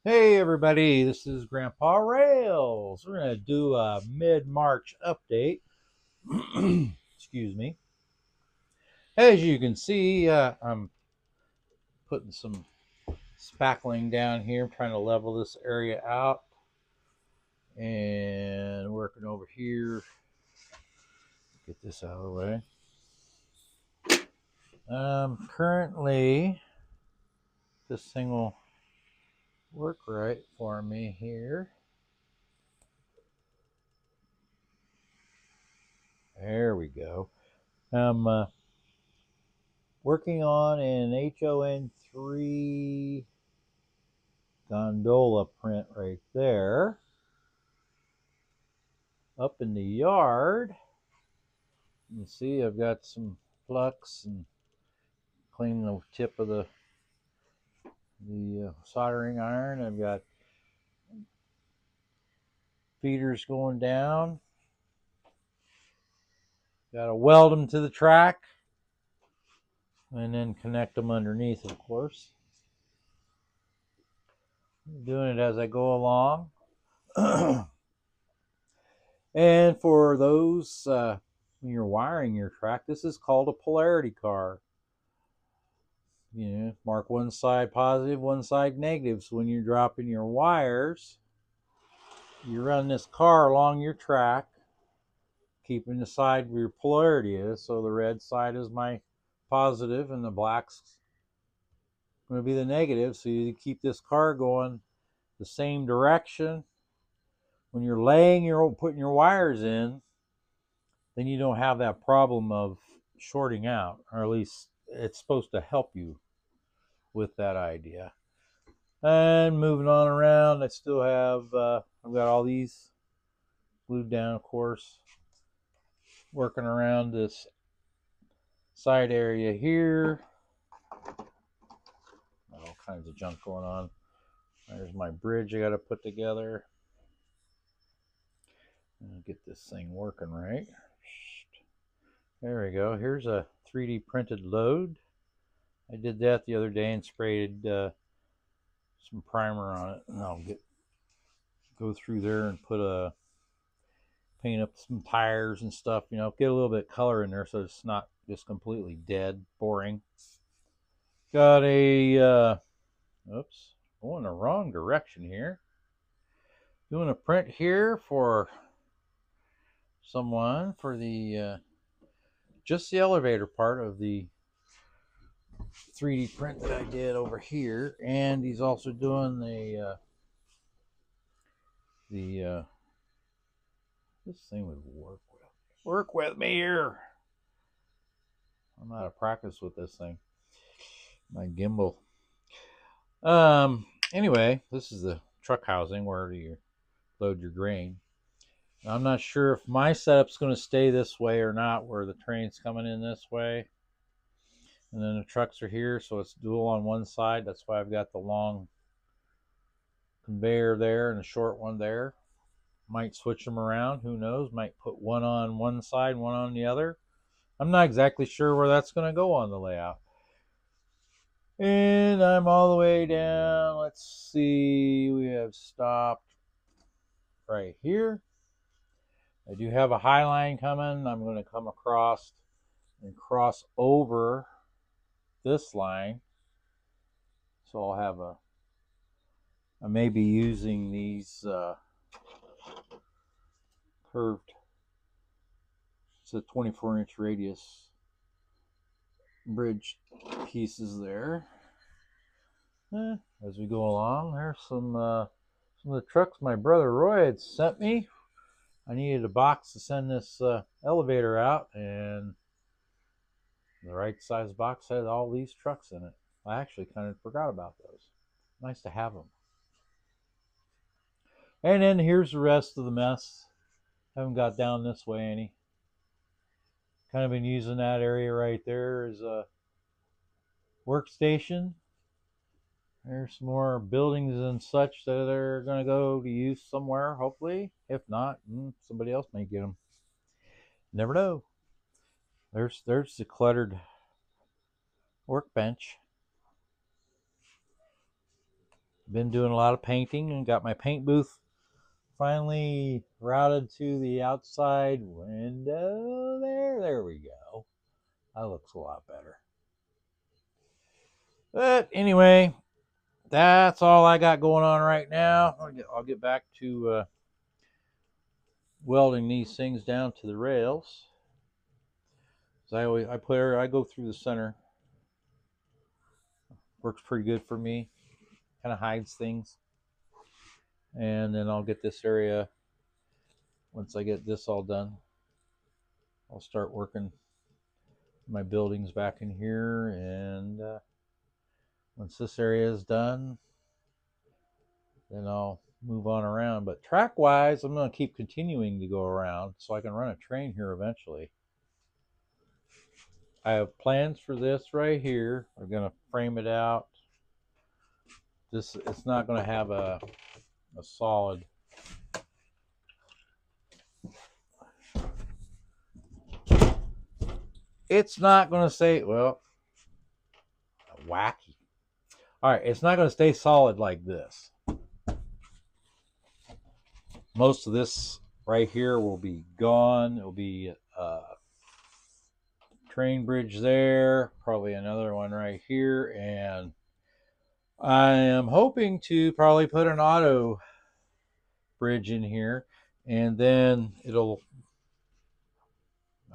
Hey everybody, this is Grandpa Rails. We're going to do a mid-March update. Excuse me. As you can see, I'm putting some spackling down here. I'm trying to level this area out and working over here. Get this out of the way. Currently, this thing will work right for me here. There we go. I'm working on an HON3 gondola print right there. Up in the yard, you can see I've got some flux and clean the tip of the soldering iron. I've got feeders going down. Got to weld them to the track and then connect them underneath, of course. I'm doing it as I go along. And for those, when you're wiring your track, this is called a polarity car. You know, mark one side positive, one side negative. So when you're dropping your wires, you run this car along your track, keeping the side where your polarity is. So the red side is my positive and the black's going to be the negative. So you keep this car going the same direction. When you're putting your wires in, then you don't have that problem of shorting out, or at least it's supposed to help you with that idea. And moving on around, I still have, I've got all these glued down, of course, working around this side area here. All kinds of junk going on. There's my bridge I got to put together. Get this thing working right. There we go. Here's a 3D printed load. I did that the other day and sprayed some primer on it, and I'll go through there and paint up some tires and stuff. You know, get a little bit of color in there so it's not just completely dead, boring. Got a oops, going the wrong direction here. Doing a print here for someone for the just the elevator part of the 3D print that I did over here, and he's also doing this thing would work with me here. I'm out of practice with this thing. My gimbal. Anyway, this is the truck housing where you load your grain. Now, I'm not sure if my setup's going to stay this way or not, where the train's coming in this way. And then the trucks are here, so it's dual on one side. That's why I've got the long conveyor there and a short one there. Might switch them around, who knows? Might put one on one side, one on the other. I'm not exactly sure where that's going to go on the layout. And I'm all the way down. Let's see, we have stopped right here. I do have a high line coming. I'm going to come across and cross over this line. So I'll have I may be using these curved, it's a 24-inch radius bridge pieces there. As we go along, there's some of the trucks my brother Roy had sent me. I needed a box to send this elevator out, and the right size box had all these trucks in it. I actually kind of forgot about those. Nice to have them. And then here's the rest of the mess. Haven't got down this way any. Kind of been using that area right there as a workstation. There's some more buildings and such that are going to go to use somewhere, hopefully. If not, somebody else may get them. Never know. There's the cluttered workbench. been doing a lot of painting and got my paint booth finally routed to the outside window there. There we go. That looks a lot better. But anyway, that's all I got going on right now. I'll get back to welding these things down to the rails. So I go through the center. Works pretty good for me. Kind of hides things. And then I'll get this area, once I get this all done, I'll start working my buildings back in here. And once this area is done, then I'll move on around. But track wise, I'm going to keep continuing to go around so I can run a train here eventually. I have plans for this right here. I'm going to frame it out. It's not going to have a solid. It's not going to say, well, wacky. All right, it's not going to stay solid like this. Most of this right here will be gone. It'll be train bridge there, probably another one right here, and I am hoping to probably put an auto bridge in here, and then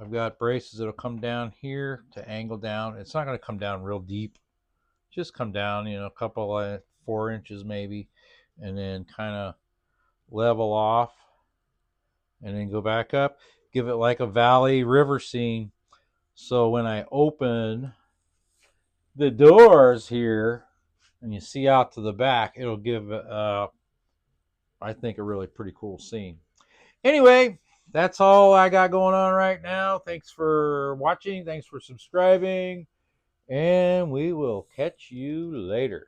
I've got braces that'll come down here to angle down. It's not going to come down real deep, just come down, a couple 4 inches maybe, and then kind of level off, and then go back up, give it like a valley river scene. So when I open the doors here and you see out to the back, it'll give, I think, a really pretty cool scene. Anyway, that's all I got going on right now. Thanks for watching. Thanks for subscribing. And we will catch you later.